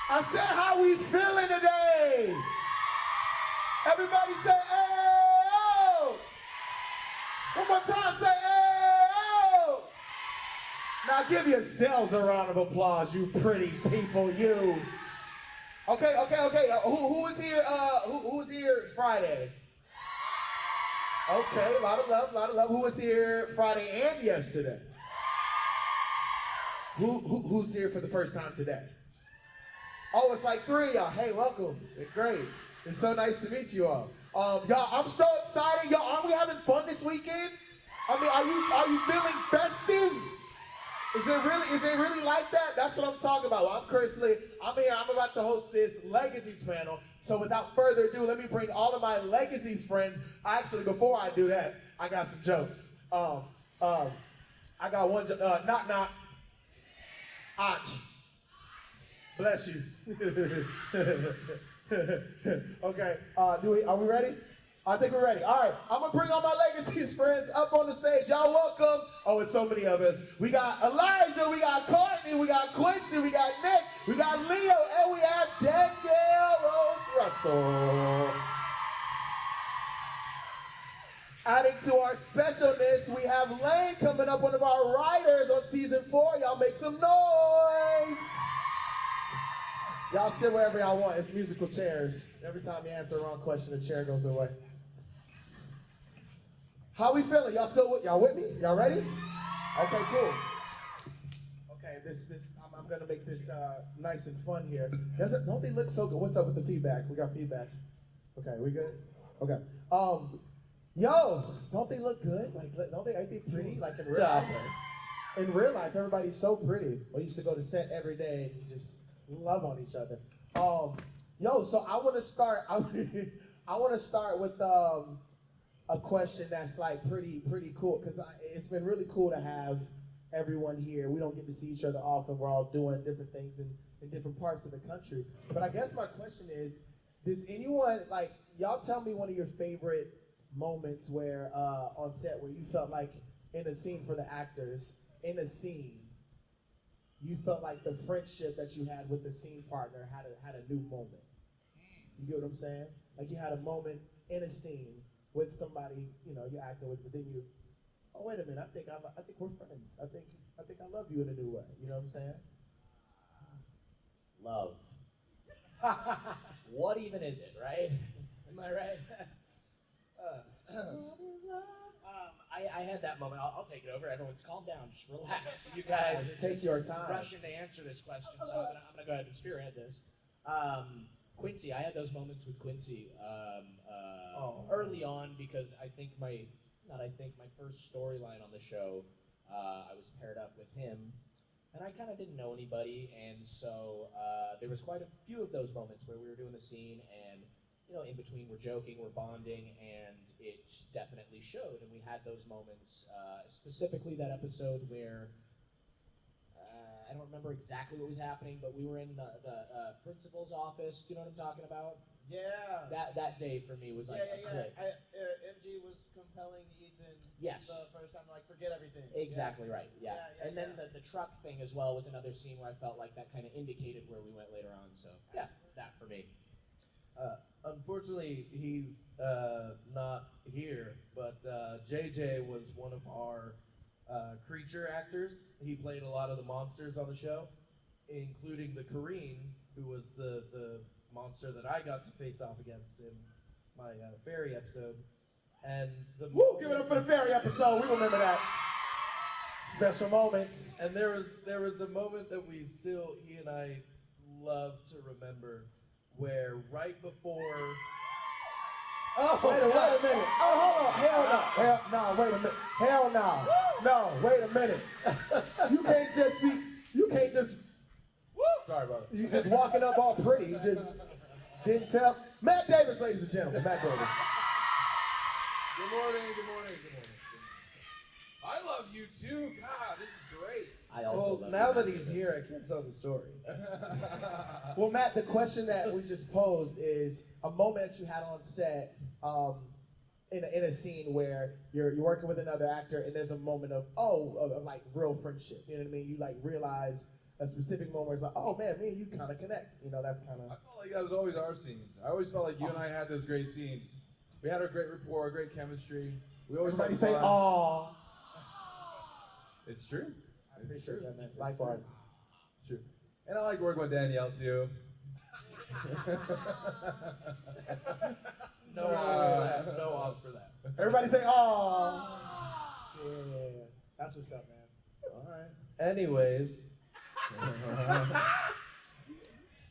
I said, how we feeling today? Everybody say, hey, one more time, say, hey. Now give yourselves a round of applause, you pretty people, you. Okay. Who was here? Who was here Friday? Okay, a lot of love. Who was here Friday and yesterday? Who's here for the first time today? Oh, it's like 3 of y'all. Hey, welcome. It's great. It's so nice to meet you all. Y'all, I'm so excited. Y'all, aren't we having fun this weekend? I mean, are you feeling festive? Is it really like that? That's what I'm talking about. Well, I'm here. I'm about to host this Legacies panel. So without further ado, let me bring all of my Legacies friends. Actually, before I do that, I got some jokes. I got one joke. Knock. Och. Bless you. Okay. Are we ready? I think we're ready. All right. I'm gonna bring all my Legacies friends up on the stage. Y'all welcome. Oh, it's so many of us. We got Elijah. We got Courtney. We got Quincy. We got Nick. We got Leo, and we have Danielle Russell. Adding to our specialness, we have Layne coming up, one of our writers on season 4. Y'all make some noise. Y'all sit wherever y'all want. It's musical chairs. Every time you answer the wrong question, the chair goes away. How we feeling? Y'all with me? Y'all ready? Okay, cool. Okay, I'm gonna make this nice and fun here. Don't they look so good? What's up with the feedback? We got feedback. Okay, we good? Okay. Yo, don't they look good? Like, aren't they pretty? Like in real life. In real life, everybody's so pretty. We used to go to set every day and just love on each other. Yo, so I want to start. I want to start with a question that's like pretty cool, because it's been really cool to have everyone here. We don't get to see each other often. We're all doing different things in different parts of the country. But I guess my question is, does anyone, like, y'all tell me one of your favorite moments where on set where you felt like in a scene for the actors, in a scene, you felt like the friendship that you had with the scene partner had a new moment. You get what I'm saying? Like you had a moment in a scene with somebody, you know, you're acting with, but then oh wait a minute, I think we're friends. I think I love you in a new way. You know what I'm saying? Love. What even is it, right? Am I right? What is love? I had that moment. I'll take it over. Everyone, calm down. Just relax. You guys take your time. Rushing to answer this question, so I'm gonna go ahead and spearhead this. Quincy, I had those moments with Quincy early on, because I think my first storyline on the show, I was paired up with him, and I kind of didn't know anybody, and so there was quite a few of those moments where we were doing the scene, and you know, in between we're joking, we're bonding, and it definitely showed. And we had those moments, specifically that episode where I don't remember exactly what was happening, but we were in the principal's office. Do you know what I'm talking about? Yeah. That day for me was like a click. MG was compelling Ethan. Yes. The first time, like, forget everything. Exactly right. Yeah. And then the truck thing as well was another scene where I felt like that kind of indicated where we went later on. So yeah, that for me. Unfortunately, he's not here, but JJ was one of our creature actors. He played a lot of the monsters on the show, including the Korean, who was the monster that I got to face off against in my fairy episode. And give it up for the fairy episode. We remember that. Special moments. And there was a moment that he and I love to remember, where right before. Oh, wait a minute. Oh, hold on. Hell no, wait a minute. Hell no. No, wait a minute. You can't just. Sorry about it. You just walking up all pretty. You just didn't tell. Matt Davis, ladies and gentlemen. Matt Davis. Good morning. I love you too. God, this is great. I also love now that he's here, I can't tell the story. Well, Matt, the question that we just posed is a moment that you had on set, in a scene where you're working with another actor, and there's a moment of like real friendship. You know what I mean? You like realize a specific moment where it's like, oh man, me and you kind of connect. You know, that's kind I of. felt like that was always our scenes. I always felt like you and I had those great scenes. We had our great rapport, great chemistry. We always Everybody had say, fun. "Aw." It's true. I It's appreciate true. that, man. Likewise. It's true. And I like working with Danielle too. No odds for that. No odds for that. Everybody say, "Aw." Yeah, that's what's up, man. All right. Anyways.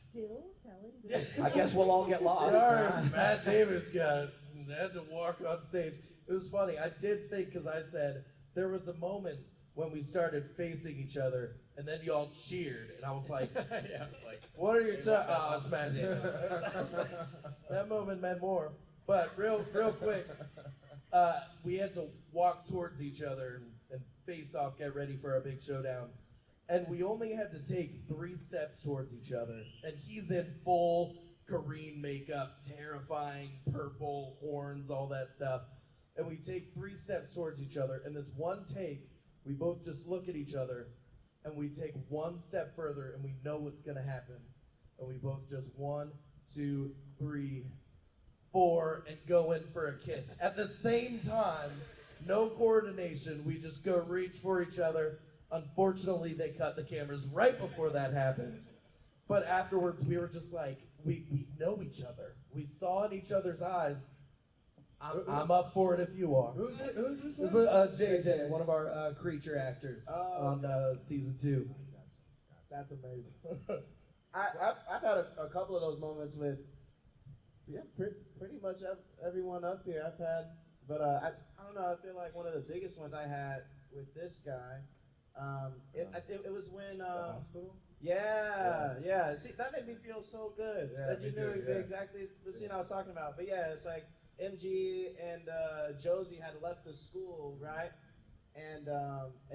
Still telling this. I guess we'll all get lost. Sorry, Matt Davis had to walk on stage. It was funny. I did think, because I said there was a moment when we started facing each other, and then y'all cheered, and I was like, Yeah, it's like, "What are you talking?" Oh, it's Matt Davis. That moment meant more. But real quick, we had to walk towards each other and face off, get ready for our big showdown. And we only had to take 3 steps towards each other. And he's in full Korean makeup, terrifying, purple, horns, all that stuff. And we take 3 steps towards each other. And this one take, we both just look at each other, and we take 1 step further, and we know what's gonna happen. And we both just 1, 2, 3, 4, and go in for a kiss. At the same time, no coordination, we just go reach for each other. Unfortunately, they cut the cameras right before that happened. But afterwards, we were just like, we know each other. We saw in each other's eyes. I'm up for it if you are. Who's this This one? was JJ, one of our creature actors on season 2. That's amazing. I've had a couple of those moments with, pretty much everyone up here. I've had, but I don't know. I feel like one of the biggest ones I had with this guy. It was when. Hospital? Yeah. See, that made me feel so good Yeah, that you me knew too, yeah. exactly the scene I was talking about. But yeah, it's like MG and Josie had left the school, right? And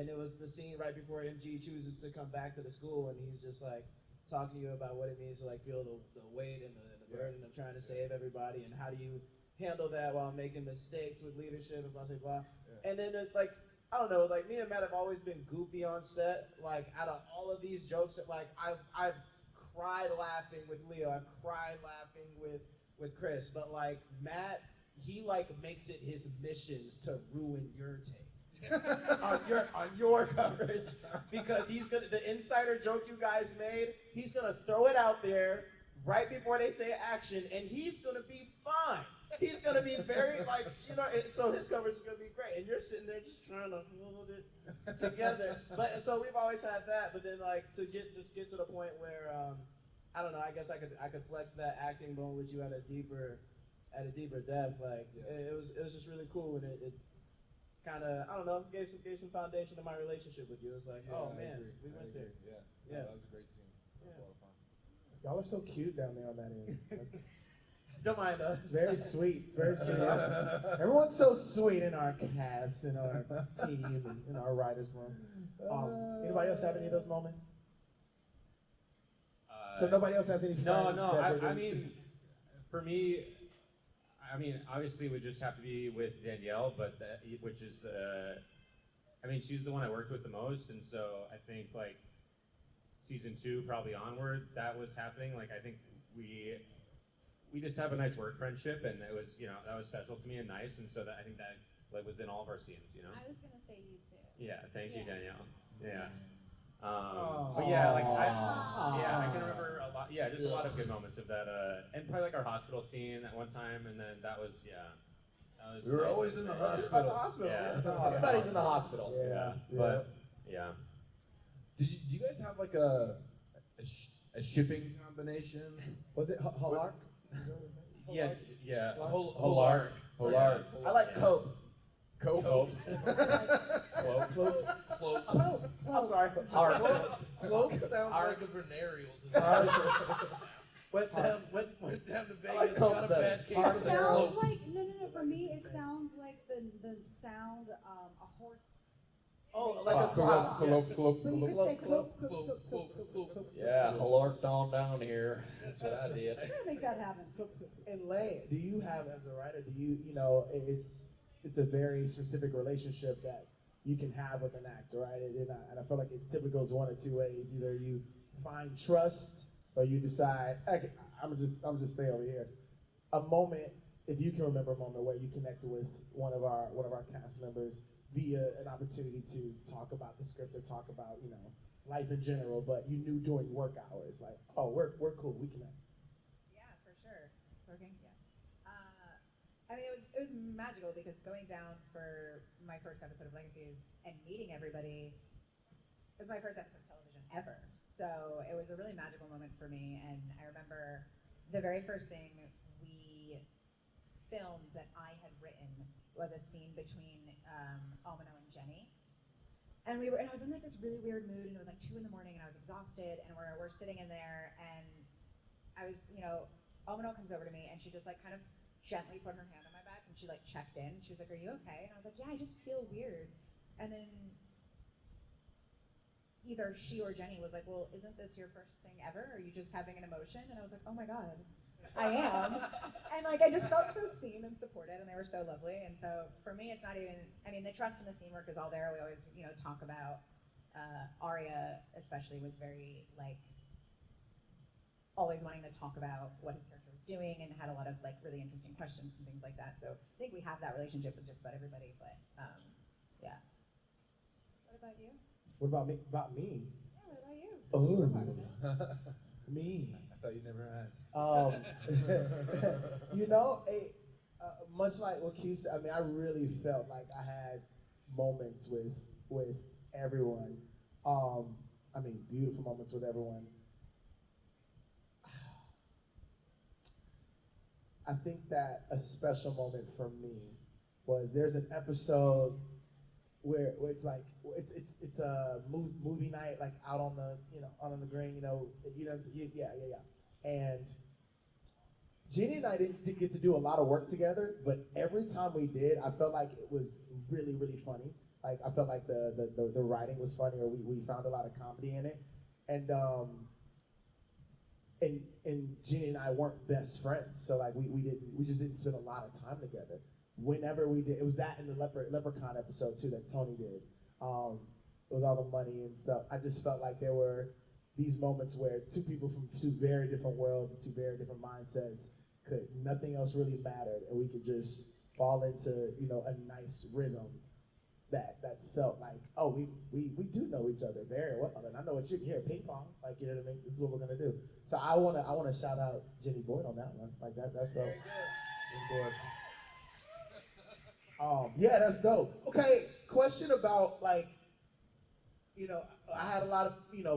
it was the scene right before MG chooses to come back to the school, and he's just like talking to you about what it means to like feel the weight and the burden of trying to save everybody, and how do you handle that while making mistakes with leadership and blah blah blah. Yeah. And then like, I don't know, like me and Matt have always been goofy on set. Like out of all of these jokes, that like I've cried laughing with Leo, I've cried laughing with Chris, but like Matt, he like makes it his mission to ruin your take. on your coverage, because he's gonna, the insider joke you guys made, he's gonna throw it out there right before they say action, and he's gonna be fine. He's gonna be very like, so his coverage is gonna be great, and you're sitting there just trying to hold it together. But so we've always had that, but then like to get to the point where I don't know, I guess I could flex that acting bone with you at a deeper depth. Like it was just really cool, and it kind of, I don't know, gave some foundation to my relationship with you. It's like, oh I man, agree. we went there. Yeah. That was a great scene. That was a lot of fun. Y'all are so cute down there on that end. That's Don't mind us. very sweet. It's very sweet. Everyone's so sweet in our cast, in our team, and in our writers' room. Anybody else have any of those moments? So nobody else has any friends? No, that I mean, for me, I mean, obviously it would just have to be with Danielle, but which is, I mean, she's the one I worked with the most, and so I think like season 2 probably onward, that was happening. Like I think we just have a nice work friendship, and it was, that was special to me and nice, and so that I think that like was in all of our scenes, I was gonna say you too. Yeah, thank you, Yeah. Danielle. Yeah. But yeah, like I can remember a lot. Yeah, just a lot of good moments of that. And probably like our hospital scene at one time, and then that was that was. We were nice. always in the Let's talk about the hospital. hospital. Yeah. Let's talk about the Everybody's in the hospital. Yeah, but yeah. Do you guys have like a shipping combination? Was it Halark? Yeah, yeah. Holark. Holark. I like Yeah. Cope. Cope. Cloak. I'm sorry. Cloak sounds like a venereal disease. Went down to Vegas, got a bad case It of the sounds cloak. like no. For me, it sounds like the sound a horse. Oh, like a clock. But you could say cloak. Yeah, Halarked on down here. That's what I did. Try to make that happen. And Layne, do you have, as a writer, it's a very specific relationship that you can have with an actor, right? And I feel like it typically goes one of two ways. Either you find trust, or you decide, okay, I'm just stay over here. A moment, if you can remember a moment where you connected with one of our cast members via an opportunity to talk about the script or talk about life in general, but you knew during work hours, like, oh, we're cool, we connect. Yeah, for sure. It's working. Yes. I mean, it was magical because going down for my first episode of Legacies and meeting everybody, it was my first episode of television ever. So it was a really magical moment for me. And I remember the very first thing we filmed that I had written was a scene between Omino and Jenny. And I was in like this really weird mood, and it was like 2 a.m, and I was exhausted, and we're sitting in there, and I was, Omino comes over to me, and she just like kind of gently put her hand on my back, and she like checked in. She was like, "Are you okay?" And I was like, "Yeah, I just feel weird." And then either she or Jenny was like, "Well, isn't this your first thing ever? Are you just having an emotion?" And I was like, "Oh my God, I am." And like, I just felt so seen and supported, and they were so lovely. And so for me, it's not even, I mean, the trust and the scene work is all there. We always, talk about, Arya especially was very like, always wanting to talk about what his character was doing and had a lot of like really interesting questions and things like that. So I think we have that relationship with just about everybody, but yeah. What about you? What about me? About me? Yeah, what about you? Oh, me. I thought you never asked. Much like what Q said, I mean, I really felt like I had moments with everyone. Beautiful moments with everyone. I think that a special moment for me was there's an episode where it's like it's a movie night, like out on the green, and Jeannie and I didn't get to do a lot of work together, but every time we did, I felt like it was really, really funny. Like I felt like the writing was funny, or we found a lot of comedy in it, and Jeannie and I weren't best friends, so like we just didn't spend a lot of time together. Whenever we did, it was that in the Leprechaun episode too that Tony did, with all the money and stuff. I just felt like there were these moments where two people from two very different worlds and two very different mindsets nothing else really mattered, and we could just fall into a nice rhythm that felt like, oh, we do know each other very well, and I know what you're here, ping pong, like, you know what I mean? This is what we're gonna do. So I wanna shout out Jenny Boyd on that one. Like that felt Very good. Yeah, that's dope. Okay, question about like, I had a lot of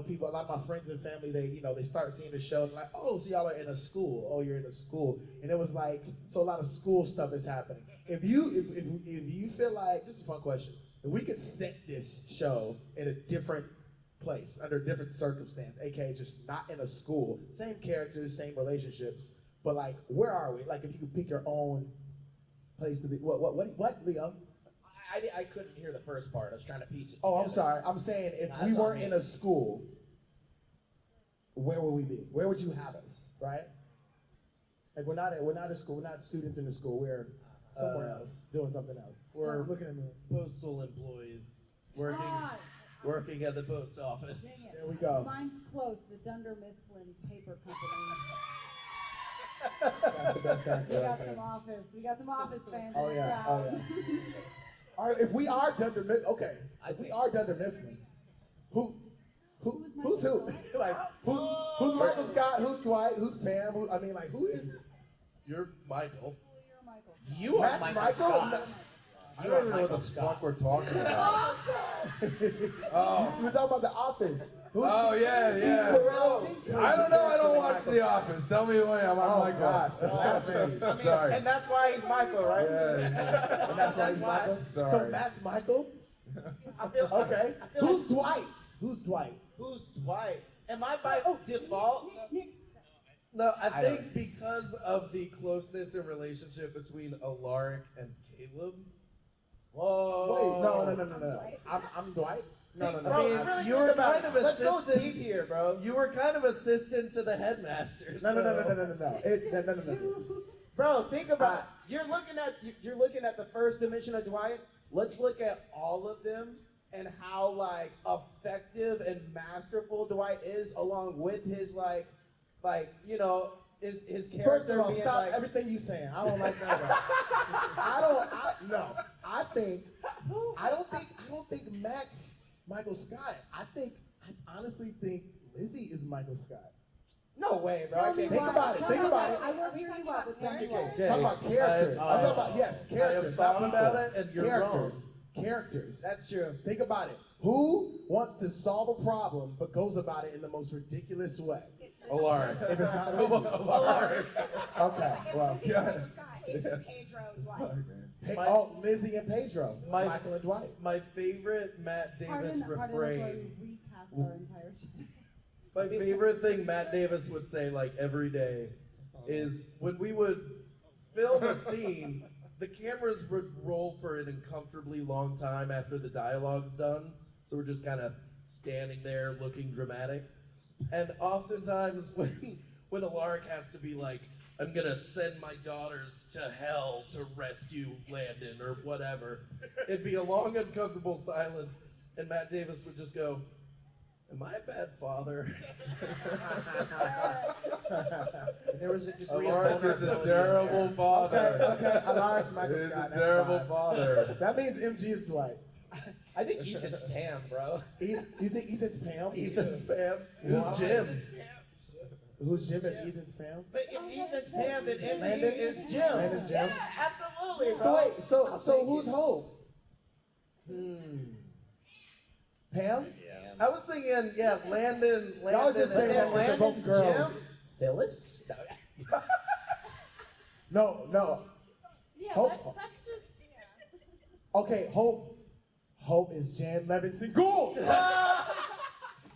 people, a lot of my friends and family, they start seeing the show and like, oh, so y'all are in a school. Oh, you're in a school. And it was like, so a lot of school stuff is happening. If you feel like, just a fun question, if we could set this show in a different place, under a different circumstance, aka just not in a school, same characters, same relationships, but like, where are we? Like, if you could pick your own place to be, what, Leo? I couldn't hear the first part. I was trying to piece it together. Oh, I'm sorry. I'm saying if we weren't in a school, where would we be? Where would you have us, right? Like we're not at school. We're not students in the school. We're somewhere else, doing something else. We're looking at me. postal employees working at the post office. Dang it. There we go. Mine's close, the Dunder Mifflin Paper Company. That's the best answer. We right got there. some office. We got some office fans. Oh in the yeah. crowd. Oh yeah. All right. If we are Dunder Mifflin, okay. If we are Dunder Mifflin, who's who? Like who's Michael Scott? Who's Dwight? Who's Pam? Who is? You're Michael. You're Michael. You are Matt's Michael Michael? Scott. I don't even know what the fuck we're talking about. Oh. We're talking about The Office. Who's Oh, yeah, Steve yeah. Carell? I don't know. I don't watch The Office. Tell me who I am. I'm Oh Michael. gosh, the last name. I mean, Sorry. and that's why he's Michael, right? Yeah. And that's why he's why. Michael. So Sorry. Matt's Michael. I feel Okay. I feel Who's Dwight? Who's Dwight? Who's Dwight? Am I by default? No, I think because of the closeness and relationship between Alaric and Caleb. Wait, no. I'm Dwight. No. Bro, mean, really you were think about kind it. of Let's go assistant. deep here, bro. You were kind of assistant to the headmaster. No. Bro, think about it. You're looking at the first dimension of Dwight, let's look at all of them and how like effective and masterful Dwight is, along with his like you know his character. First of all, being stop like, everything you saying. I don't like none of that. No. I don't think Matt's Michael Scott. I honestly think Lizzie is Michael Scott. no way, bro. I Tell me can't Think why. about it. Tell Think me about why. it. I work really well, but tell me why. Talk about characters. I'm talking about, yes, I characters. have thought not about people. it, and you're characters. wrong. Characters. That's true. Think about it. Who wants to solve a problem but goes about it in the most ridiculous way? Alaric. If it's not Lizzie. Alaric. Okay, well. It's Michael Scott. It's Pedro Dwight. Lizzie and Pedro. Michael and Dwight. My favorite Matt Davis Pardon, that's why refrain. we recast our entire show. My favorite thing Matt Davis would say like every day is when we would film a scene, the cameras would roll for an uncomfortably long time after the dialogue's done. So we're just kind of standing there looking dramatic. And oftentimes when Alaric has to be like, I'm gonna send my daughters to hell to rescue Landon or whatever, it'd be a long uncomfortable silence, and Matt Davis would just go, am I a bad father? There was a degree of Alaric is a vulnerability terrible there. father. Okay. Alaric's Michael He is Scott. a that's terrible fine. father. That means MG is Dwight. I think Ethan's Pam, bro. You think Ethan's Pam? Ethan's Pam. Wow. Who's Jim? Who's Jim and Ethan's Pam? But if Ethan's Pam, then MG Landon? is Jim. Landon's Jim? Yeah, absolutely. So bro. wait, I'll so take who's it. Hope? Pam? I was thinking, yeah, Landon. Y'all just saying that because they're both Landon's girls. Jim? Phyllis? No. Yeah, Hope- that's just. Okay, Hope is Jan Levinson Gould.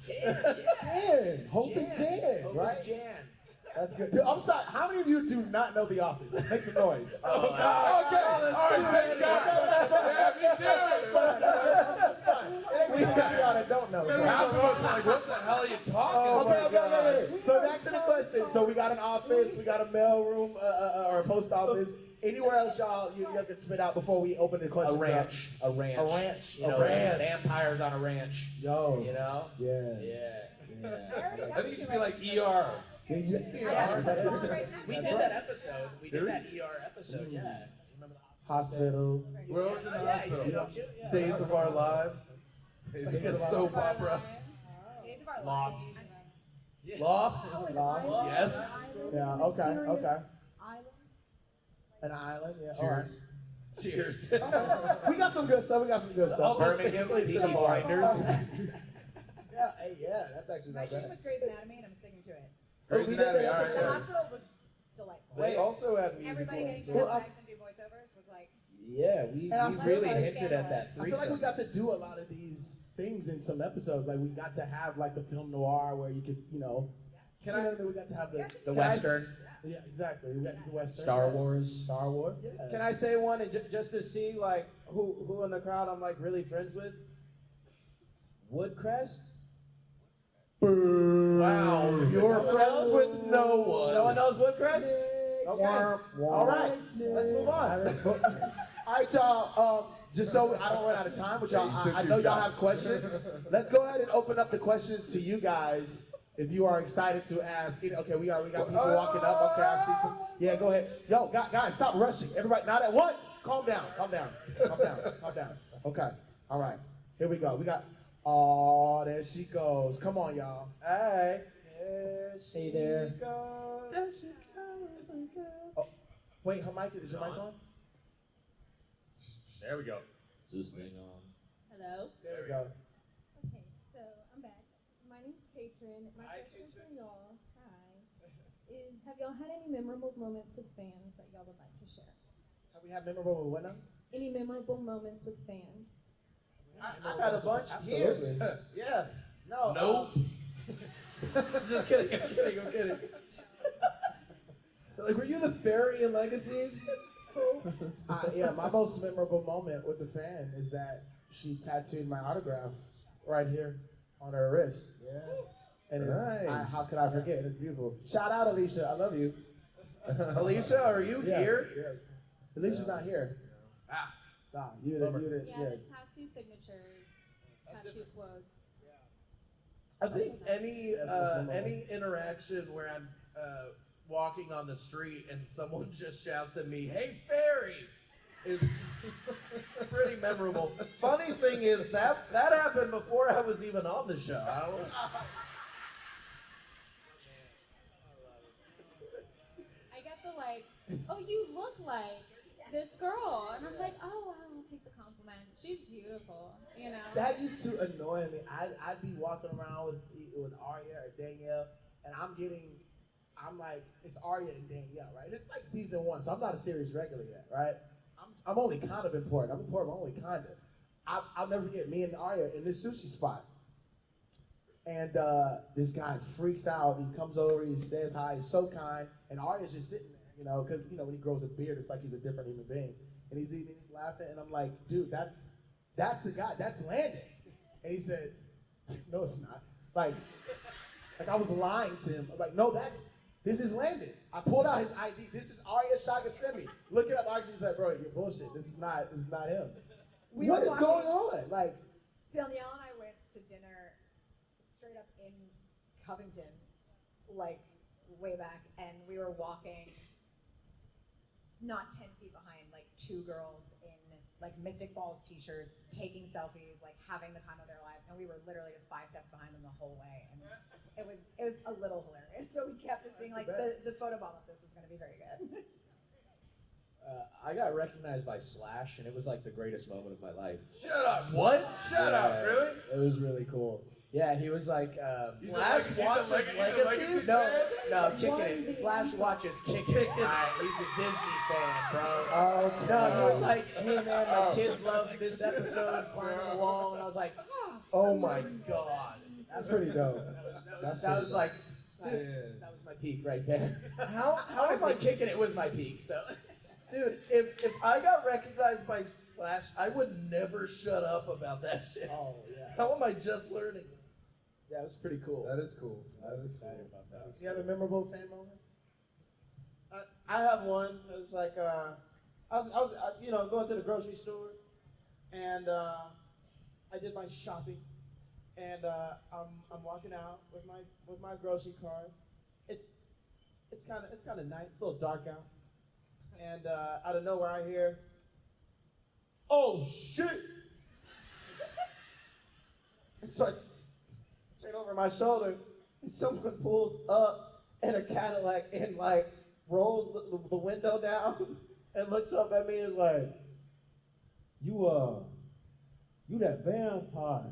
Jan. Hope is Jan, Hope right? is Jan. That's good. Dude, I'm sorry. How many of you do not know The Office? Make some noise. Okay, all right, thank God. Yeah, me too. That's fine. It ain't me and y'all that don't know. Half of us are like, what the hell are you talking about? Okay. So back to the question. So we got an office, we got a mail room, or a post office. Anywhere else, y'all, you have to spit out before we open the A questions? ranch. A ranch. A ranch. You know, A ranch. vampires on a ranch. Yo. You know? Yeah. Yeah. I think it should be like ER. Yeah. We That's did right. that episode. We did Did we? that ER episode, yeah. Remember the Hospital. We're over to the hospital. You don't you? Yeah. Days of Our Lives. Days Like of a Our soap Lives. opera. Days of Our Lost. Lives. Yeah. Lost. Lost. Yes. Yeah, okay. Island. An island, yeah. All right. Cheers. We got some good stuff. I'll just Birmingham, place Peaky it in a bar. Blinders. Yeah, hey, yeah, that's actually My not favorite bad. was Grey's Anatomy, and I'm sticking to it. Grey's Anatomy, all right, The yeah. hospital was delightful. They also had musical Everybody getting to episodes. have sex and do voiceovers was like, Yeah, we And I really feel like hinted at that I feel like we threesome. got to do a lot of these things in some episodes. Like we got to have like the film noir where you could, we got to have the The Western. Yeah, exactly. We got to do the Western. Star yeah. Wars. Star Wars. Yeah. Can I say one and just to see like who in the crowd I'm like really friends with? Woodcrest. Wow, you're friends with no one. No one knows Woodcrest? Okay. Womp, womp. All right. Let's move on. All right, y'all. Just so I don't run out of time with y'all, I know y'all have questions. Let's go ahead and open up the questions to you guys. If you are excited to ask, okay, we got people walking up. Okay, I see some. Yeah, go ahead. Yo, guys, stop rushing. Everybody, not at once. Calm down. Okay. All right. Here we go. We got. Oh, there she goes. Come on, y'all. Hey. Hey there. There she goes. Oh, wait, her mic is your mic on? There we go. Is this thing on? Hello. There we go. Okay, so I'm back. My name's Katrin. My question for y'all, is have y'all had any memorable moments with fans that y'all would like to share? Have we had memorable what now? Any memorable moments with fans? I've had a bunch Absolutely. here. Yeah. No. Nope. Just kidding. I'm kidding. Like, were you the fairy in Legacies? Yeah, my most memorable moment with the fan is that she tattooed my autograph right here on her wrist. Yeah. And it's, Nice. how could I forget? It's beautiful. Shout out, Alicia. I love you. Alicia, are you Yeah. here? Yeah. Alicia's not here. Nah, you Yeah, didn't. the tattoo signatures, tattoo quotes. I think any That's what's going on. any interaction where I'm walking on the street and someone just shouts at me, "Hey, fairy," is pretty memorable. Funny thing is that happened before I was even on the show. I don't. I get the like, oh, you look like this girl, and I'm like, oh, I'll take the compliment. She's beautiful, you know. That used to annoy me. I'd be walking around with Arya or Danielle, and I'm like, it's Arya and Danielle, right? It's like season 1, so I'm not a series regular yet, right? I'm only kind of important. I'm important, but only kind of. I'll never forget me and Arya in this sushi spot. And this guy freaks out. He comes over, he says hi, he's so kind, and Arya's just sitting there, you know, because, you know, when he grows a beard, it's like he's a different human being. And he's eating, he's laughing, and I'm like, dude, that's the guy, that's Landon. And he said, no, it's not. Like I was lying to him. I'm like, no, this is Landon. I pulled out his ID. This is Arya Shagasemi. Look it up. Archie's like, bro, you're bullshit. This is not him. What is going on? Like, Danielle and I went to dinner straight up in Covington, like way back, and we were walking not 10 feet behind, like 2 girls in like Mystic Falls t-shirts, taking selfies, like having the time of their lives, and we were literally just 5 steps behind them the whole way, and it was a little hilarious. So we kept just being like, the photo bomb of this is going to be very good. I got recognized by Slash, and it was like the greatest moment of my life. Shut up! What? Shut up! Really? It was really cool. Yeah, he was like, Slash watches Legacies? No, kicking it. Slash watches kicking it. Alright, he's a Disney fan, bro. No, he was like, hey man, my kids love this episode, climbing the wall, and I was like, Oh my god. that's pretty dope. that was like, that was my peak right there. How am Honestly, I kicking it was my peak, so. Dude, if I got recognized by Slash, I would never shut up about that shit. Oh, yeah. How am I just learning this? Yeah, it was pretty cool. That is cool. I was excited about that. You have a memorable fan moments? I have one. It was like I was you know, going to the grocery store, and I did my shopping, and I'm walking out with my grocery cart. It's kind of night. It's a little dark out, and out of nowhere I hear, "Oh shit!" It's like straight over my shoulder, and someone pulls up in a Cadillac and like rolls the window down and looks up at me and is like, you that vampire.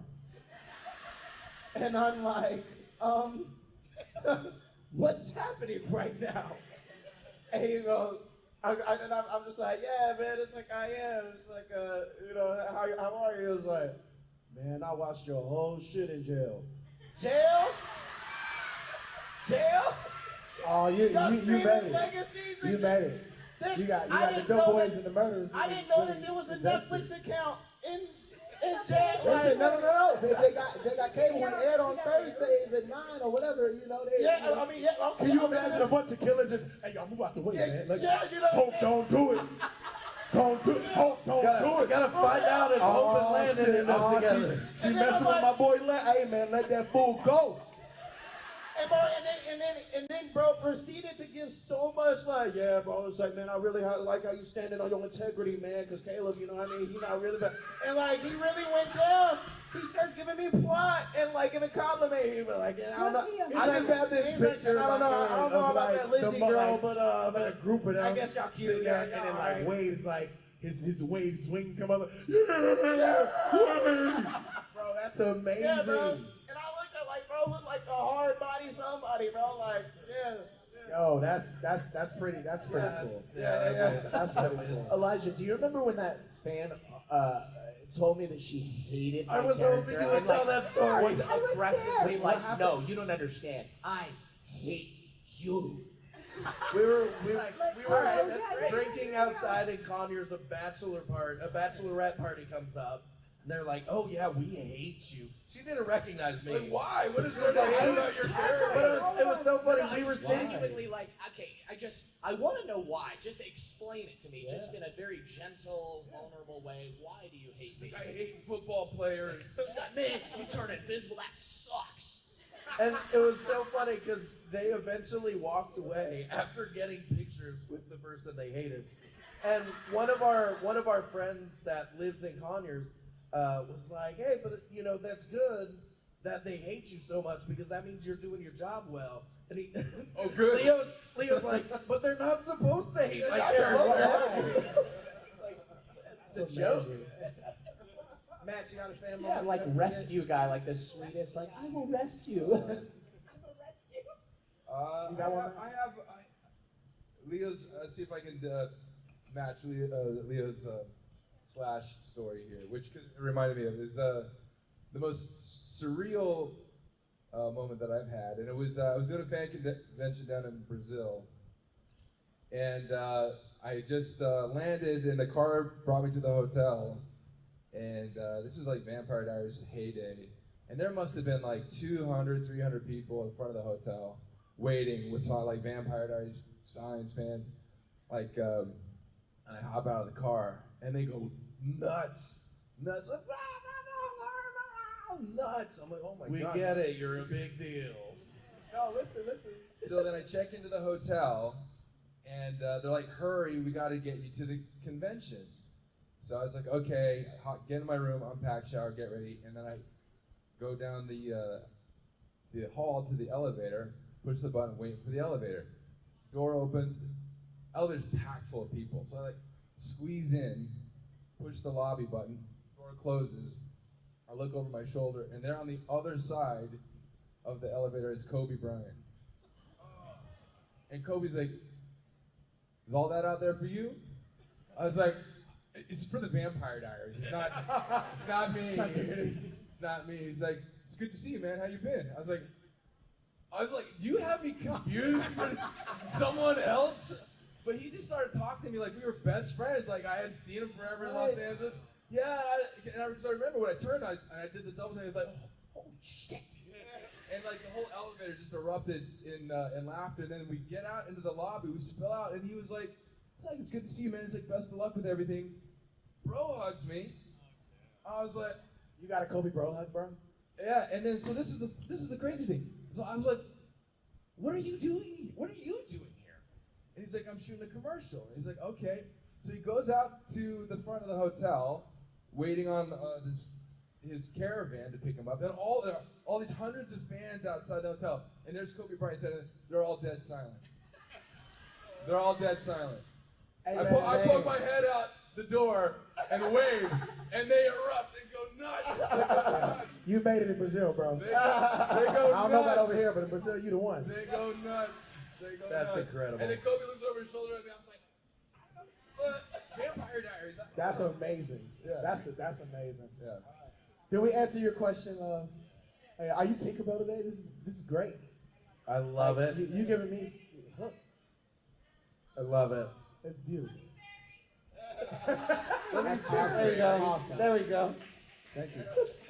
And I'm like, what's happening right now? And he goes, I'm just like, yeah, man, it's like I am. It's like, you know, how are you? It's like, man, I watched your whole shit in jail. Jail? Jail? Oh, you made it. Legacies You made it. You got the didn't dope know boys that- and the murderers. I didn't know that there was a Netflix account in jail. Listen, no. They got cable. We aired on Thursdays at 9 or whatever. You know. Yeah, I mean, yeah. Okay, Can you imagine a bunch of killers just, hey, y'all move out the way, man. Like, yeah, you know. Hope don't do it. Don't do it. Hope don't do it. Gotta find out if Hope and Landon end up together. She And then messing I'm with like- my boy Layne. Hey, man, let that fool go. And then, bro, proceeded to give so much, like, yeah, bro, it's like, man, I really like how you standing on your integrity, man, because Caleb, you know what I mean, he not really bad. And, like, he really went down. He starts giving me plot and, like, giving compliment. He was like, yeah, I don't know. I just have this picture. I don't know about like, that Lizzie the, girl, like, but like a group of them. I guess y'all cute, sitting there, yeah, and then y'all like right. Wade's like his wings come up. Yeah, Wade. Bro, that's amazing. yeah, bro. And I looked at, like, bro, look like a hard body somebody, bro, like, yeah. Yo, that's pretty cool. Yeah. That's pretty cool. Elijah, do you remember when that fan told me that she hated my I was character hoping you would and, tell like, that story. was aggressively What like, happened? no, you don't understand. I hate you. We were Alright, that's great. drinking outside in Conyers. A bachelorette party comes up, and they're like, "Oh yeah, we hate you." She didn't recognize me. Like, why? What is She was there to like, hate "Hey," about your character? But it was so funny. I We were was sitting. genuinely like, okay, I want to know why. Just explain it to me, just in a very gentle, vulnerable way. cares? She's like, man, you turn invisible, that sucks. And it was so funny because they eventually walked away after getting pictures with the person they hated. And one of our friends that lives in Conyers was like, hey, but that's good that they hate you so much because that means you're doing your job well. And he, Oh, good. Leo's like, but they're not supposed to hate my Not character. It's a joke. Matt, you got a fan Yeah, moment? like rescue guy, like the sweetest, like, I will rescue. You got one? Leo's. See if I can match Leo's slash story here, which reminded me of is the most surreal moment that I've had, and it was I was doing a fan convention down in Brazil, and I just landed, and the car brought me to the hotel, and this was like Vampire Diaries heyday, and there must have been like 200, 300 people in front of the hotel waiting with like Vampire Diaries signs, fans, like, and I hop out of the car, and they go nuts, like, nuts. I'm like, oh my god. We get it. You're a big deal. No, listen. So then I check into the hotel, and they're like, hurry, we got to get you to the convention. So I was like, okay, get in my room, unpack, shower, get ready, and then I go down the hall to the elevator, push the button, wait for the elevator. Door opens, elevator's packed full of people. So I like squeeze in, push the lobby button, door closes. I look over my shoulder, and there on the other side of the elevator is Kobe Bryant. And Kobe's like, is all that out there for you? I was like, it's for the Vampire Diaries. It's not me. It's not me. He's like, it's good to see you, man. How you been? I was like, do you have me confused with someone else? But he just started talking to me like we were best friends. Like I hadn't seen him forever in Los Angeles. Yeah, and I remember when I turned and I did the double thing. I was like, oh, holy shit. And like the whole elevator just erupted in laughter. And then we get out into the lobby, we spill out, and he was like, it's good to see you, man. He's like, best of luck with everything. Bro hugs me. I was like, You got a Kobe bro hug, bro? yeah. And then so this is the crazy thing. So I was like, what are you doing? What are you doing here? And he's like, I'm shooting a commercial. And he's like, okay. So he goes out to the front of the hotel, waiting on his caravan to pick him up. And all these hundreds of fans outside the hotel. And there's Kobe Bryant sitting there. They're all dead silent. They're all dead silent. Hey, I man, poke my head out the door and wave, and they erupt and go nuts. You made it in Brazil, bro. They go I don't know about nuts. over here, but in Brazil, you the one. They go nuts. They go That's nuts. incredible. And then Kobe looks over his shoulder at me. I was like, Vampire Diaries. That's amazing. Yeah. That's amazing. Yeah. Did we answer your question? Hey, are you Tinkerbell today? This is great. I love it. You giving me? Huh, I love it. it's beautiful. That's There you go. awesome. There we go. Thank you.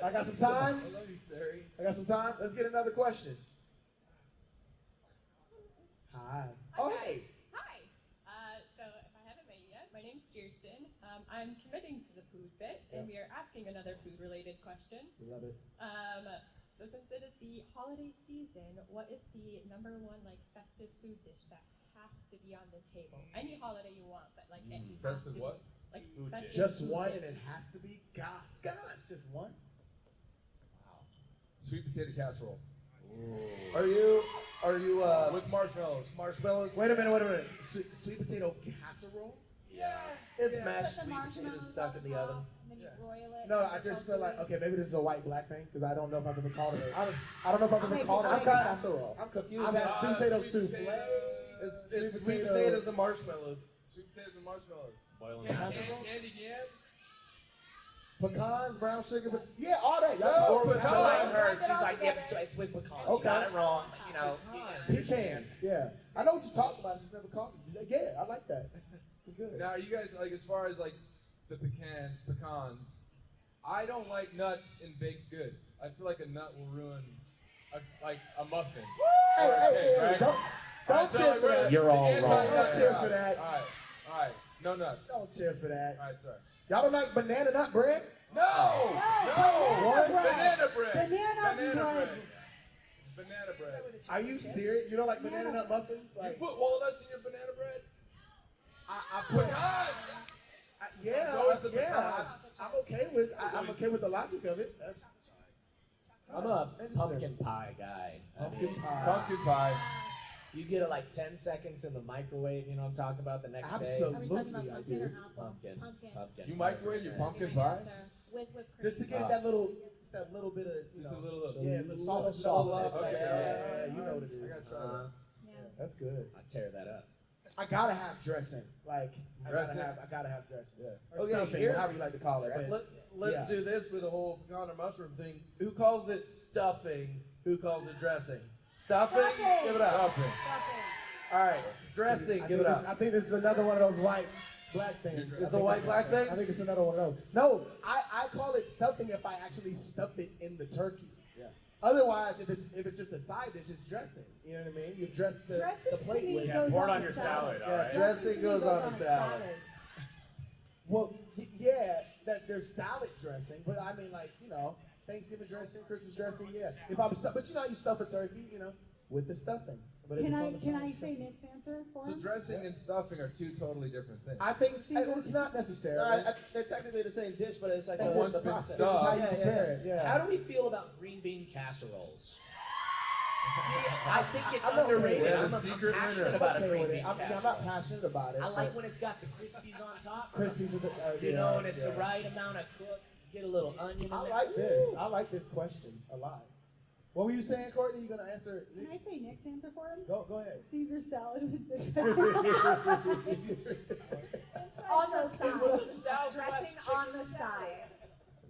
I got some time. I love you, Fairy. I got some time. Let's get another question. Hi. Oh, hey. Hi. So if I haven't met you yet, my name's Kirsten. I'm committing to the food bit, and we are asking another food-related question. We love it. So since it is the holiday season, what is the number one festive food dish that has to be on the table? Any holiday you want, but it has Festive to what? Be, Food festive dish. Just food one, dish. and it has to be. Gosh, just one. Sweet potato casserole Are you with marshmallows. marshmallows? Wait a minute. Sweet potato casserole? Yeah. It's Yeah. mashed Put the sweet marshmallows potatoes stuck in the oven. And then you broil it. No, and I it's just all feel like, gooey. okay, maybe this is a white black thing, because I don't know if I've ever called it I don't know if I've ever Maybe. called it a I'm kinda- casserole. I'm confused. I've had sweet potato Sweet souffle. potatoes. It's Sweet sweet potato- potatoes and marshmallows. Sweet potatoes and marshmallows. Boiling Candy yams. Pecans, brown sugar, but yeah, all that. No, Y'all but can- no. I heard, she's like, yeah, it's with pecans. Okay. You got it wrong. Pecans, yeah. I know what you're talking about, I just never called it. Yeah, I like that. It's good. Now, you guys, as far as the pecans, I don't like nuts in baked goods. I feel like a nut will ruin a muffin. Hey, or a cake, hey, right? don't Alright, so cheer for that. You're all the wrong. anti-nut Don't cheer guy. for that. Alright, no nuts. Don't cheer for that. Alright, sorry. Y'all don't like banana nut bread? No! What? Banana bread! Banana bread. Banana bread. Are you serious? You don't like banana nut muffins? You Like, put walnuts in your banana bread? I put. Pecans! Yeah, It's always the yeah. pecans. I'm okay with the logic of it. I'm a pumpkin pie guy. Pumpkin pie. Pumpkin pie. You get it like 10 seconds in the microwave, you know what I'm talking about, the next day. Absolutely, I do. Pumpkin. You microwave your 100%. pumpkin pie? With whipped cream. Just to get that little bit of, you Just know, a little. yeah, the Little softness. softness. Okay, Okay. yeah, you know what it is. I gotta try that. Yeah. That's good. I tear that up. I gotta have dressing. Like, Dressing? I gotta have dressing. Yeah. Or Okay, stuffing, here's- however you like to call it. But Let's Yeah. do this with the whole pecan or mushroom thing. Who calls it stuffing? Who calls it dressing? Stuffing? Stuffing. Give it up. Stuffing. All right, dressing. Give it up. I think this is another one of those white black things. It's I It's think a white black thing? I think it's another one of those. No, I call it stuffing if I actually stuff it in the turkey. Yeah. Otherwise, if it's just a side dish, it's dressing. You know what I mean? You dress the Dressing plate to me with. goes pour it on on the your salad, all Yeah, right? dressing goes on a salad. Well, yeah, that there's salad dressing, but I mean, like, you know, Thanksgiving dressing, Christmas dressing, yeah. If I'm stuff, but you know, how you stuff a turkey, you know, with the stuffing. But if Can it's I on the can side, I it's say dressing. Nick's answer for So him? dressing and stuffing are two totally different things. I think Caesar's- it's not necessary. No, they're technically the same dish, but it's like But a one's the been process. This is how you Yeah, prepare it. Yeah. How do we feel about green bean casseroles? See, I think it's I'm okay with underrated. it. I'm The secret passionate winner. about a okay green with bean it. I'm casserole. not passionate about it. I like but when it's got the Crispies on top. Crispies are the, You know, and it's the yeah. right amount of cook. Get a little onion in I there. like this. I like this question a lot. What were you saying, Courtney? You gonna answer? Can I say Nick's answer for him? Go ahead. Caesar salad with dipping. On the What's a side. Southwest Dressing chicken on the salad? side.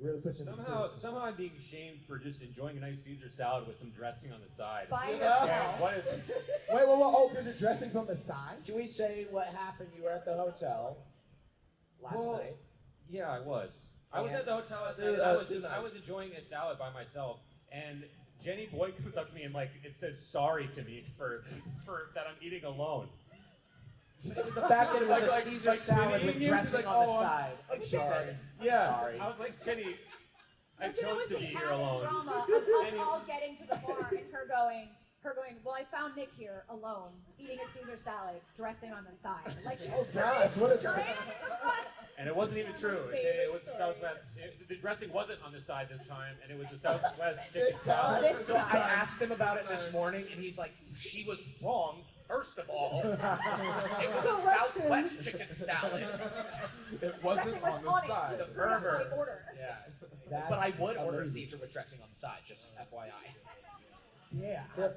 Really switching the Somehow I'm being shamed for just enjoying a nice Caesar salad with some dressing on the side. By Yeah, yourself. what is Wait. Oh, because your dressing's on the side. Can we say what happened? You were at the hotel last Well, night. Yeah, I was. I was at the hotel last Two- night. two I was enjoying a salad by myself, and Jenny Boyd comes up to me and like it says sorry to me for that I'm eating alone. It was the fact that it was a Like- Caesar like salad pitying with you? dressing Like, on the oh, side. And she said, Yeah. sorry. I was like, Jenny, I But then it chose was to the be here added alone. drama of us And all getting to the bar and her going, well, I found Nick here alone, eating a Caesar salad, dressing on the side. Like she was Gosh, what a drink. And it wasn't even true. It was the Southwest. The dressing wasn't on the side this time, and it was the Southwest chicken salad. This So I time. asked him about it this morning, and he's like, she was wrong, first of all. It was a Southwest chicken salad. It wasn't Dressing was on the on it. side. The Screwed up my burger. order. Yeah. That's But I would order amazing. Caesar with dressing on the side, just FYI. Yeah. So,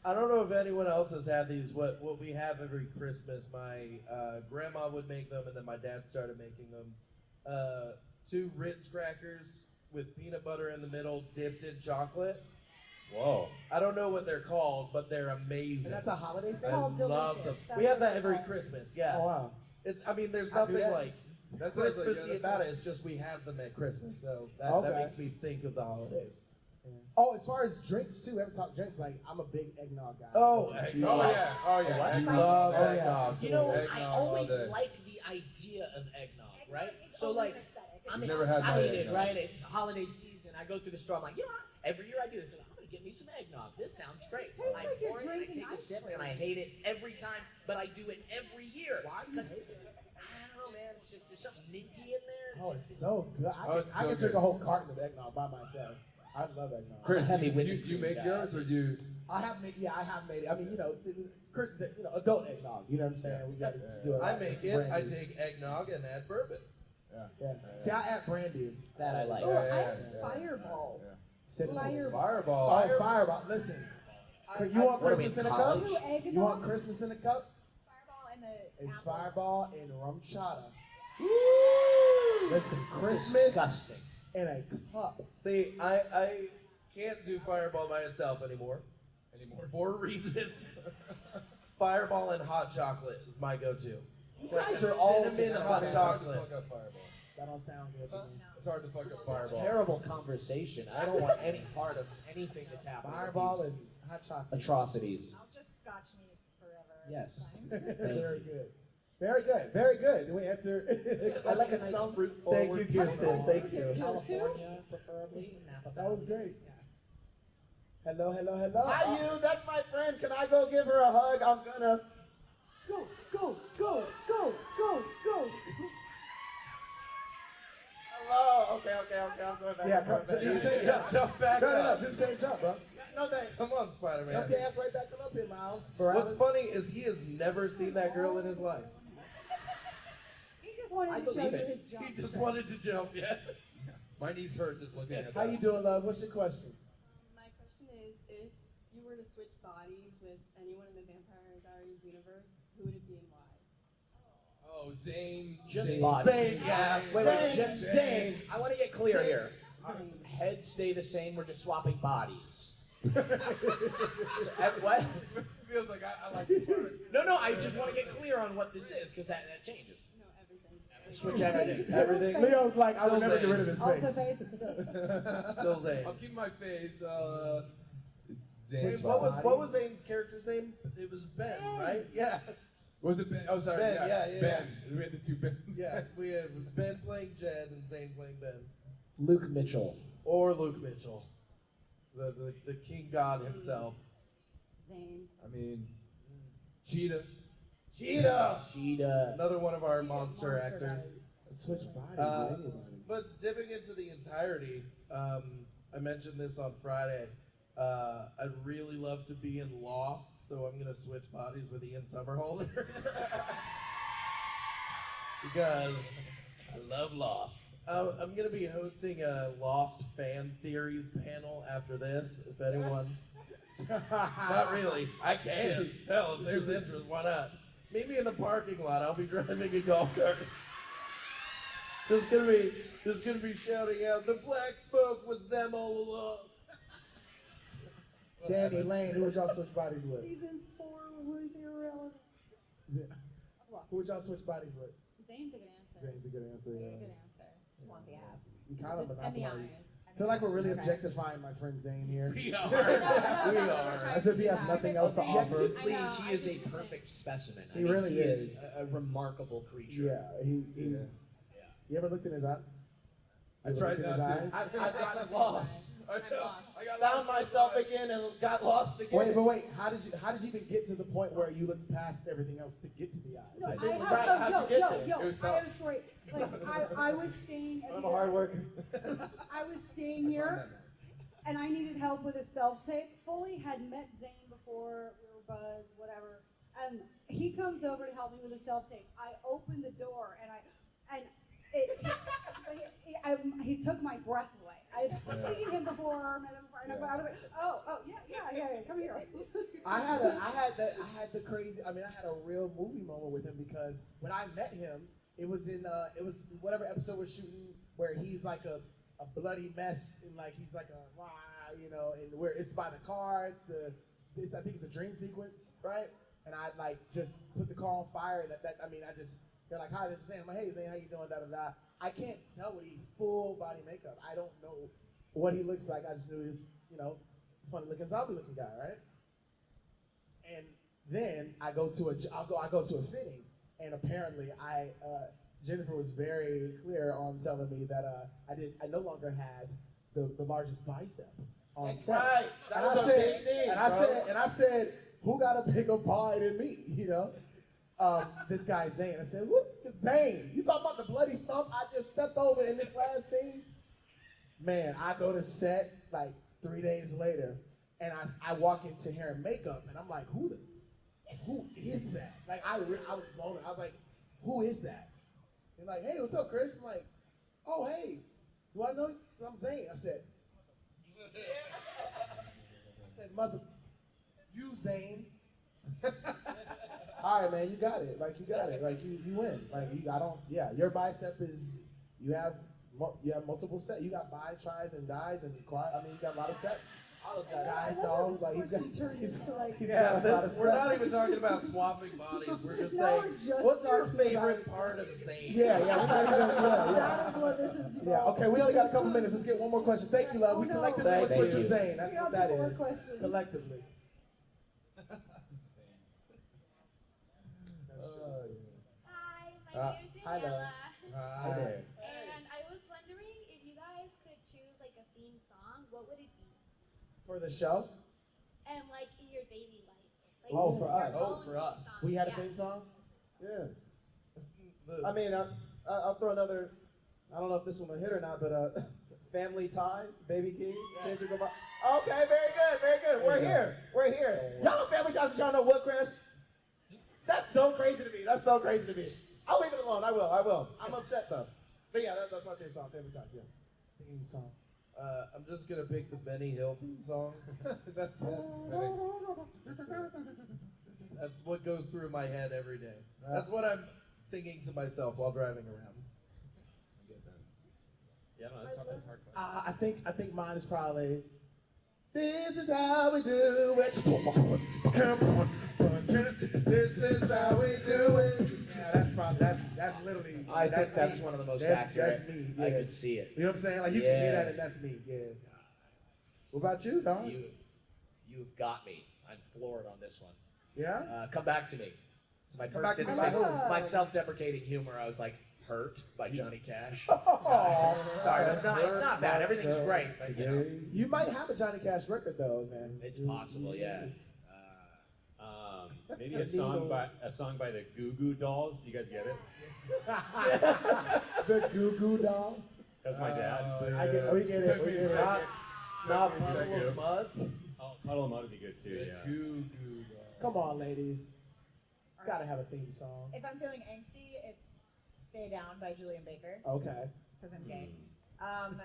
I don't know if anyone else has had these. What we have every Christmas, my grandma would make them, and then my dad started making them. 2 Ritz crackers with peanut butter in the middle, dipped in chocolate. Whoa. I don't know what they're called, but they're amazing. And that's a holiday thing. I Called love them. delicious. That's We have what that they're every called. Christmas. Yeah. Oh wow. It's. I mean, there's I do nothing that. like That sounds like, yeah, Christmassy that's about it. It's just we have them at Christmas, so that Okay. makes me think of the holidays. Oh, as far as drinks too, we haven't talked drinks. Like I'm a big eggnog guy. Oh, Oh yeah, oh yeah. What? Eggnog. Love Oh, yeah. eggnog. You know, Eggnog I all always day. like the idea of eggnog, right? It's So only like, an aesthetic. I'm You've never had my excited, eggnog. right? It's holiday season. I go through the store. I'm like, you know what? Every year I do this. And I'm gonna get me some eggnog. This sounds great. Tastes I like you're pour it and I drinking take a ice sip, and I hate it every time. But I do it every year. Why do you hate it? I don't know, man. It's just there's something minty in there. Oh, it's so good. Oh, it's I so can drink good. a whole carton of eggnog by myself. I love eggnog. Chris, Heavy you, with you, the you cream make guy. yours or you? I have made it. I mean, you know, it's Christmas, you know, adult eggnog. You know what I'm saying? We got to do it. I right. make It's it. I brandy. take eggnog and add bourbon. Yeah. See, I add brandy. That I like. Oh, Yeah, I yeah, have yeah. Fireball. Cinnamon. Fireball. Oh, Fireball. Listen, you want What are we, Christmas in a college? cup? Two eggnog. You want Christmas in a cup? Fireball and the It's apple. Fireball and rum chata. Listen, Christmas Disgusting. in a cup. See, I can't do Fireball by itself anymore. Anymore. For reasons. Fireball and hot chocolate is my go-to. You It's like guys a are all cinnamon hot disgusting. chocolate. Fuck up Fireball. That don't sound good to me. It's hard to fuck up It's a Fireball. terrible conversation. I don't want any part of anything that's happening. with Fireball these and hot chocolate. atrocities. I'll just scotch neat forever. Yes. It's fine. Very good. Very good, very good. We answer. I like a nice fruit Thank forward. you, Kirsten. Thank you. California, preferably. Napa That was Valley. great. Hello, hello, hello. Hi, you. That's my friend. Can I go give her a hug? I'm gonna. Go, go, go, go, go, go. Hello. Okay. I'm going back. Yeah, I'm going back. do the same jump. Jump back No, up. do the same jump, bro. No thanks. Come on, Spider-Man. Jump your ass right back up here, Miles. What's funny is he has never seen that girl in his life. He just wanted I to show believe you it. his jump. He just wanted to jump, yeah. My knees hurt just looking at that. How you doing, love? What's your question? My question is, if you were to switch bodies with anyone in the Vampire Diaries universe, who would it be and why? Oh, Zane. Just Zane. body. Zane, yeah. Wait, Zane, just Zane. I want to get clear Zane. here. Heads stay the same. We're just swapping bodies. What? Feels like I like this part. No. I just want to get clear on what this is because that changes. No, everything. Switch everything. Everything. Leo's like, I would never get rid of his Also face. face. Still Zane. I'll keep my face. Switch Zane. What was Zane's character's name? It was Ben, right? Yeah. Was it Ben? Oh, sorry. Ben, yeah, yeah. Ben. We had the two Ben. Yeah, we have Ben playing Jed and Zane playing Ben. Luke Mitchell. Or Luke Mitchell. The King God himself. Zane. I mean, Cheetah. Cheetah. Another one of our monster actors. Switch bodies with anybody. But dipping into the entirety, I mentioned this on Friday. I'd really love to be in Lost, so I'm gonna switch bodies with Ian Somerhalder. Because I love Lost. I'm gonna be hosting a Lost fan theories panel after this. If anyone, not really, I can. Hell, if there's interest, why not? Meet me in the parking lot. I'll be driving a golf cart. Just gonna be shouting out, "The black smoke was them all along." Danny, Layne, who would y'all switch bodies with? Season 4, who's irrelevant? Who would y'all switch bodies with? Zane's a good answer. Zane's a good answer, Zane's a yeah. good answer. Just want the abs. You kind of Just, and the monopolize. eyes. I feel like we're really Okay. objectifying my friend Zane here. We are. No, We we're are. trying As to if he do has that. nothing else to offer. Objectively, I know, he I is a just- perfect specimen. He really he is. a remarkable creature. Yeah, he's. You ever looked in his eyes? I You ever tried looked in not his to. eyes? I've gotten lost. I know. lost. I got Found myself again and got lost again. Wait. How did you even get to the point where you looked past everything else to get to the eyes? No, Like, I have, Right, how'd you get there? It was I tough. have a story. Like, I was staying at I'm the a hard worker. I was staying here, and I needed help with a self-tape. Fully had met Zane before, we were buds, whatever. And he comes over to help me with a self-tape. I opened the door, and he took my breath away. I'd seen him before, met him before, and I was like, oh, yeah, come here. I had a real movie moment with him because when I met him, it was whatever episode we're shooting where he's like a bloody mess and like he's like a and where it's by the car. I think it's a dream sequence, right? And I like just put the car on fire and they're like, hi, this is Zane. I'm like, hey Zane, how you doing? Da da da. I can't tell what he's full body makeup. I don't know what he looks like. I just knew he's funny looking zombie looking guy, right? And then I go to a fitting, and apparently Jennifer was very clear on telling me that I no longer had the largest bicep on That's set. right. That was a big thing, And I said, who got a bigger pie than me? This guy Zane. I said, who is Zane? You talking about the bloody stump I just stepped over in this last scene? Man, I go to set like 3 days later, and I walk into hair and makeup, and I'm like, who is that? Like I was blown. I was like, who is that? They're like, hey, what's up, Chris? I'm like, oh, hey, do I know you? I'm Zane. I said, mother, you Zane. All right, man, you got it. Like you got it. Like you win. Like your bicep is you have multiple sets. You got bi, tris, and dies, and quad. I mean, you got a lot of sets. All those guys. Guys, dolls, like he's got. Yeah, got a lot of we're sets. not even talking about swapping bodies. We're just Now saying, we're just what's your talking favorite about- part of Zane? Yeah, we're not even, That is what this is Yeah, about. okay, we only got a couple minutes. Let's get one more question. Thank you, love. We Oh, no. collectively Thank went you. to Zane. That's We got what that two more is. questions. Collectively. For the show? And like in your daily life. Like, Oh, for your us. own For us. theme song. We had a Yeah. theme song? Yeah. I mean, I'll throw another. I don't know if this one will hit or not, but Family Ties, Baby King. Yes. Okay, very good, very good. We're here. We're here. Y'all know Family Ties, but y'all know what, Chris? That's so crazy to me. That's so crazy to me. I'll leave it alone. I will. I'm upset though. But yeah, that's my theme song. Family Ties. Yeah. Theme song. I'm just gonna pick the Benny Hill theme song. That's That's what goes through my head every day. That's what I'm singing to myself while driving around. Yeah, no, that's hard. I think mine is probably. This is how we do it. This is how we do it. Yeah, that's literally. I think that's one of the most accurate. That's me. I Yeah. could see it. You know what I'm saying? Like you can hear that, and that's me. Yeah. What about you, Don? You've got me. I'm floored on this one. Yeah. Come back to me. So my Come Back to first Me by instinct, who? my self-deprecating humor, I was like, "Hurt" by Johnny Cash. Oh, Sorry, it's not bad. Everything's great, but you know, You might have a Johnny Cash record though, man. it's possible. Yeah. Maybe a song by the Goo Goo Dolls. You guys get it? The Goo Goo Dolls. That's my dad. We get it. We get it. Not Puddle of Mud. Oh, Puddle of Mud would be good too. Yeah. Come on, ladies. Gotta have a theme song. If I'm feeling angsty, it's "Stay Down" by Julian Baker, Okay. because I'm gay. And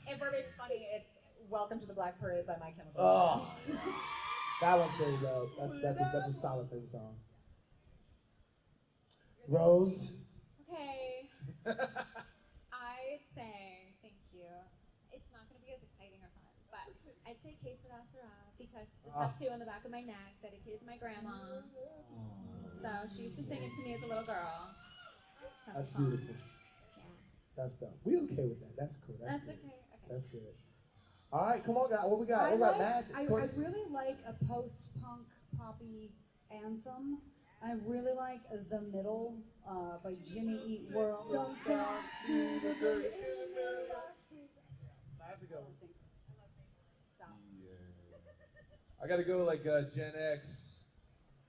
if we're being funny, it's "Welcome to the Black Parade" by My Chemical Oh. Romance. That one's pretty dope. That's a solid theme song. Rose. Okay. I'd say, thank you. It's not going to be as exciting or fun, but I'd say Que Sera Sera because it's a tattoo on the back of my neck dedicated to my grandma. So she used to sing it to me as a little girl. That's a song. beautiful. Yeah. That's dope. We okay with that. That's cool. That's good. okay. Okay. That's good. All right, come on, guys. What we got? I What about Mad? really like a post-punk poppy anthem. I really like The Middle by Jimmy Eat World. Don't tell me the dirt in the middle. That's a good one. Stop. I gotta go like Gen X.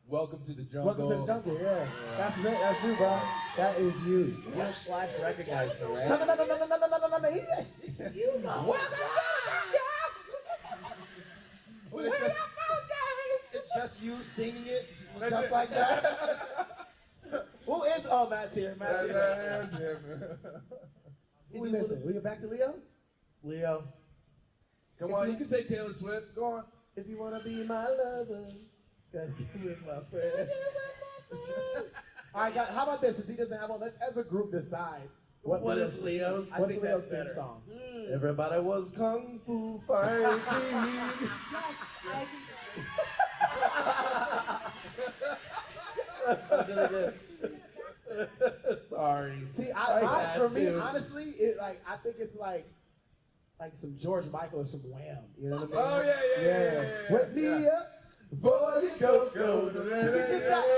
Welcome to the jungle. Welcome to the jungle. Yeah. That's it. That's you, bro. That is you. You know, Slash recognized me, right? No. You know. But it's just you singing it just like that. Who is? Oh, Matt's here. Matt's here. Who we missing? We get back to Leo? Leo. Come on, you can say Taylor Swift. Go on. If you wanna be my lover, gotta be with my friend. All right, guys, how about this? Since he doesn't have one, let's as a group decide What is Leo's? What is Leo's theme song? Everybody was kung fu fighting. That's really good. Sorry. See, I for had me, to. honestly, I think it's like some George Michael or some Wham. You know what I mean? Oh yeah. Wake me up before you go.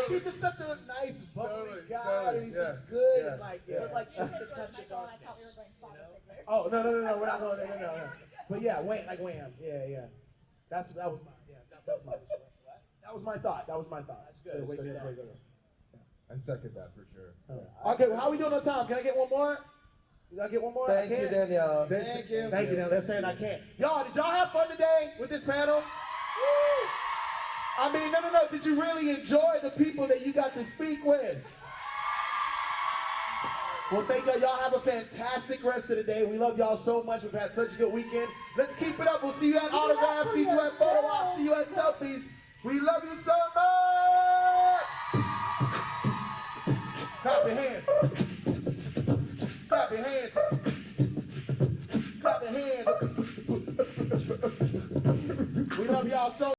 He's just such a nice, bubbly guy. And he's just good and like, Like just a George touch of Michael, and I darkness. thought we were going father figure. Oh no, we're not going there. No. But yeah, Wham, like Wham. Yeah. That was my thought. That's my thought. That's good. Wake me up. I second that for sure. Okay, well, how we doing on time? Can I get one more? Did I get one more? Thank you, Danielle. Thank you. Danielle. They're saying I can't. Y'all, did y'all have fun today with this panel? Woo! I mean, no. Did you really enjoy the people that you got to speak with? Well, thank y'all. Y'all have a fantastic rest of the day. We love y'all so much. We've had such a good weekend. Let's keep it up. We'll see you at autographs, see you at photo ops, see you at selfies. We love you so much. Clap your hands. Clap your hands. Clap your hands. We love y'all so much.